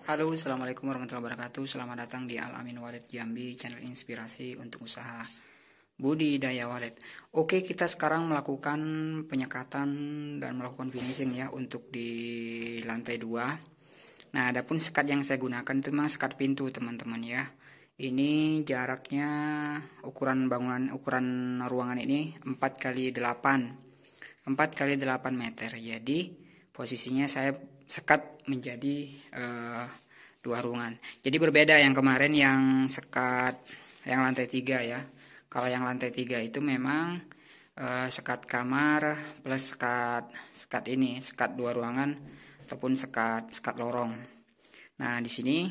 Halo, assalamualaikum warahmatullahi wabarakatuh. Selamat datang di Al-Amin Wallet Jambi, channel inspirasi untuk usaha budidaya walet. Oke, kita sekarang melakukan penyekatan dan melakukan finishing ya untuk di lantai 2. Nah, adapun sekat yang saya gunakan itu memang sekat pintu, teman-teman ya. Ini jaraknya ukuran ruangan ini 4x8 meter. Jadi posisinya saya sekat menjadi 2 ruangan. Jadi berbeda yang kemarin yang sekat yang lantai 3 ya. Kalau yang lantai 3 itu memang sekat kamar plus sekat 2 ruangan ataupun sekat lorong. Nah, di sini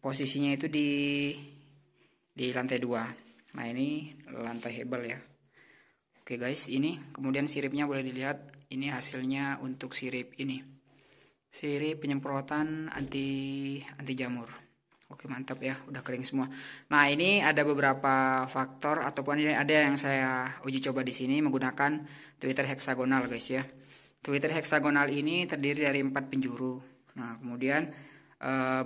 posisinya itu di lantai 2. Nah, ini lantai hebel ya. Oke guys, ini kemudian siripnya boleh dilihat. Ini hasilnya untuk sirip ini. Sirip penyemprotan anti jamur. Oke, mantap ya, udah kering semua. Nah, ini ada beberapa faktor ataupun ada yang saya uji coba di sini menggunakan Twitter heksagonal guys ya. Twitter heksagonal ini terdiri dari 4 penjuru. Nah, kemudian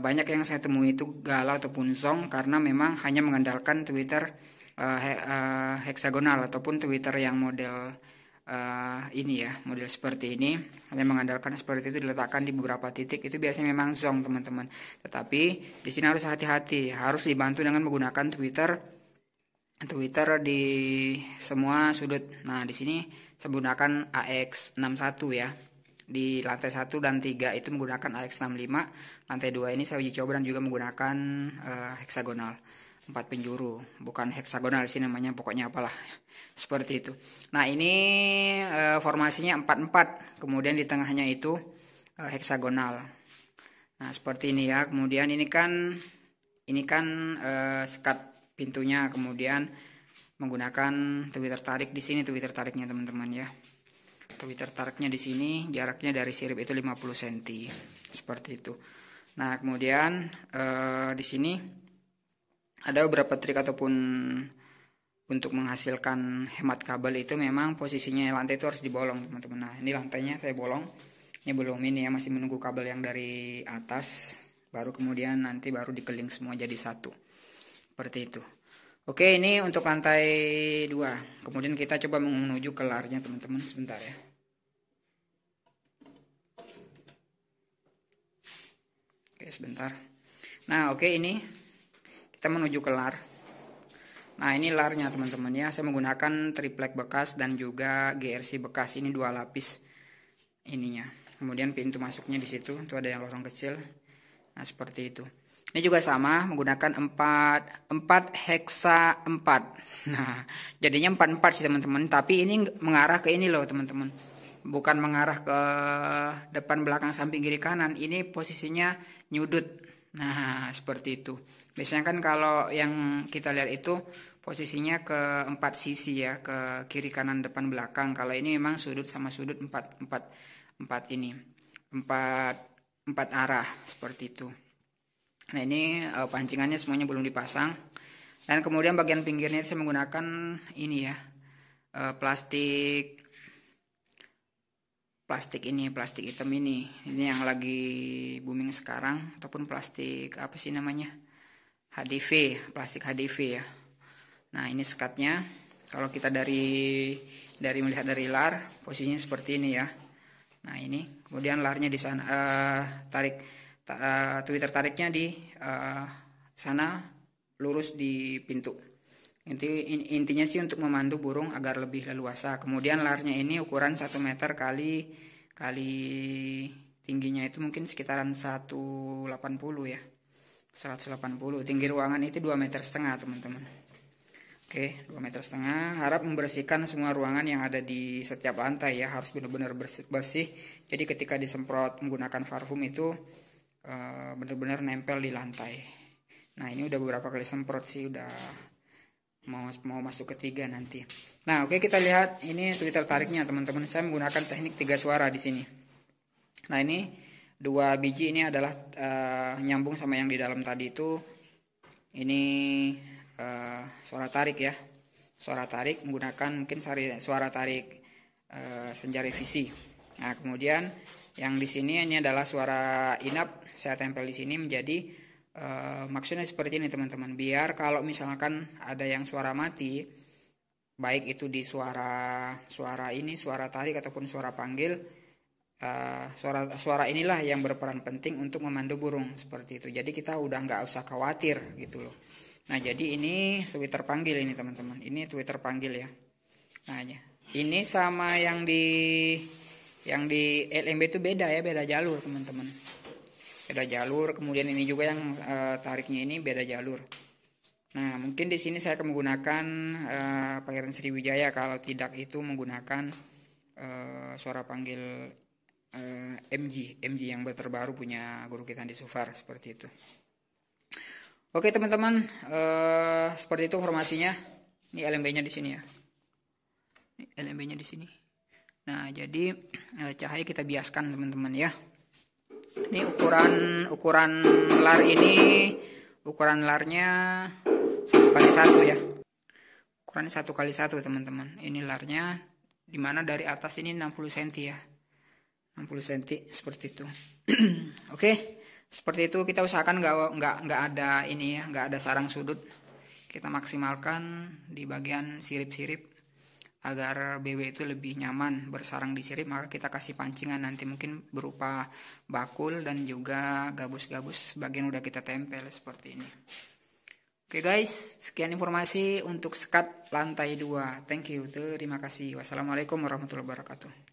banyak yang saya temui itu galau ataupun zong karena memang hanya mengandalkan Twitter heksagonal ataupun Twitter yang model ini ya, model seperti ini hanya mengandalkan seperti itu diletakkan di beberapa titik, itu biasanya memang zong teman-teman. Tetapi di sini harus hati-hati, harus dibantu dengan menggunakan Twitter di semua sudut. Nah, di sini saya menggunakan AX61 ya. Di lantai 1 dan 3 itu menggunakan AX65, lantai 2 ini saya uji coba dan juga menggunakan heksagonal 4 penjuru, bukan heksagonal sih namanya, pokoknya apalah seperti itu. Nah, ini formasinya 4-4, kemudian di tengahnya itu heksagonal. Nah, seperti ini ya. Kemudian ini kan sekat pintunya, kemudian menggunakan Twitter tarik di sini, Twitter tariknya teman-teman ya. Twitter tariknya di sini, jaraknya dari sirip itu 50 cm, seperti itu. Nah, kemudian di sini ada beberapa trik ataupun untuk menghasilkan hemat kabel itu memang posisinya lantai itu harus dibolong teman-teman. Nah, ini lantainya saya bolong. Ini belum ini ya, masih menunggu kabel yang dari atas. Baru kemudian nanti baru dikeling semua jadi satu. Seperti itu. Oke, ini untuk lantai 2. Kemudian kita coba menuju ke larnya teman-teman, sebentar ya. Oke, sebentar. Nah, oke, ini kita menuju ke lar. Nah, ini larnya teman-teman ya. Saya menggunakan triplek bekas dan juga GRC bekas. Ini 2 lapis ininya. Kemudian pintu masuknya di situ. Itu ada yang lorong kecil. Nah, seperti itu. Ini juga sama menggunakan 4 heksa 4. Nah, jadinya 4-4 sih teman-teman. Tapi ini mengarah ke ini loh teman-teman. Bukan mengarah ke depan, belakang, samping, kiri, kanan. Ini posisinya nyudut. Nah, seperti itu. Biasanya kan kalau yang kita lihat itu posisinya ke 4 sisi ya, ke kiri, kanan, depan, belakang. Kalau ini memang sudut sama sudut 4 arah seperti itu. Nah, ini pancingannya semuanya belum dipasang. Dan kemudian bagian pinggirnya saya menggunakan ini ya, plastik hitam ini yang lagi booming sekarang, ataupun plastik apa sih namanya, plastik HDV ya. Nah, ini sekatnya kalau kita dari melihat dari lar posisinya seperti ini ya. Nah, ini kemudian larnya di sana, Twitter tariknya di sana lurus di pintu. Intinya sih untuk memandu burung agar lebih leluasa. Kemudian larnya ini ukuran 1 meter kali tingginya itu mungkin sekitaran 180 ya. 180. Tinggi ruangan itu 2,5 meter teman-teman. Oke, 2,5 meter. Harap membersihkan semua ruangan yang ada di setiap lantai ya, harus benar-benar bersih. Jadi ketika disemprot menggunakan parfum itu benar-benar nempel di lantai. Nah, ini udah beberapa kali semprot sih, udah mau masuk ketiga nanti. Nah, oke, kita lihat ini Twitter tariknya teman-teman. Saya menggunakan teknik 3 suara di sini. Nah, ini 2 biji ini adalah nyambung sama yang di dalam tadi itu. Ini suara tarik ya. Suara tarik menggunakan mungkin suara tarik senja revisi. Nah, kemudian Yang di sini ini adalah suara inap, saya tempel di sini menjadi maksudnya seperti ini teman-teman. Biar kalau misalkan ada yang suara mati, baik itu di suara tarik ataupun suara panggil, suara inilah yang berperan penting untuk memandu burung seperti itu. Jadi kita udah nggak usah khawatir gitu loh. Nah jadi ini tweeter panggil ini teman-teman. Ini tweeter panggil ya. Nah ini sama yang di LMB itu beda ya, beda jalur teman-teman. Beda jalur. Kemudian ini juga yang tariknya ini beda jalur. Nah mungkin di sini saya akan menggunakan Pangeran Sriwijaya, kalau tidak itu menggunakan suara panggil MG yang terbaru punya guru kita di Sufar seperti itu. Oke teman-teman, seperti itu informasinya. Ini LMB-nya di sini ya. Ini LMB-nya di sini. Nah jadi cahaya kita biaskan teman-teman ya. Ini ukuran lar ini, ukuran larnya 1x1 ya. Ukurannya 1x1 teman-teman. Ini larnya, dimana dari atas ini 60 cm ya. 60 cm seperti itu. Oke, seperti itu kita usahakan nggak ada ini ya, nggak ada sarang sudut. Kita maksimalkan di bagian sirip-sirip agar BW itu lebih nyaman bersarang di sirip. Maka kita kasih pancingan nanti mungkin berupa bakul dan juga gabus-gabus bagian udah kita tempel seperti ini. Oke guys, sekian informasi untuk sekat lantai 2. Thank you, terima kasih. Wassalamualaikum warahmatullahi wabarakatuh.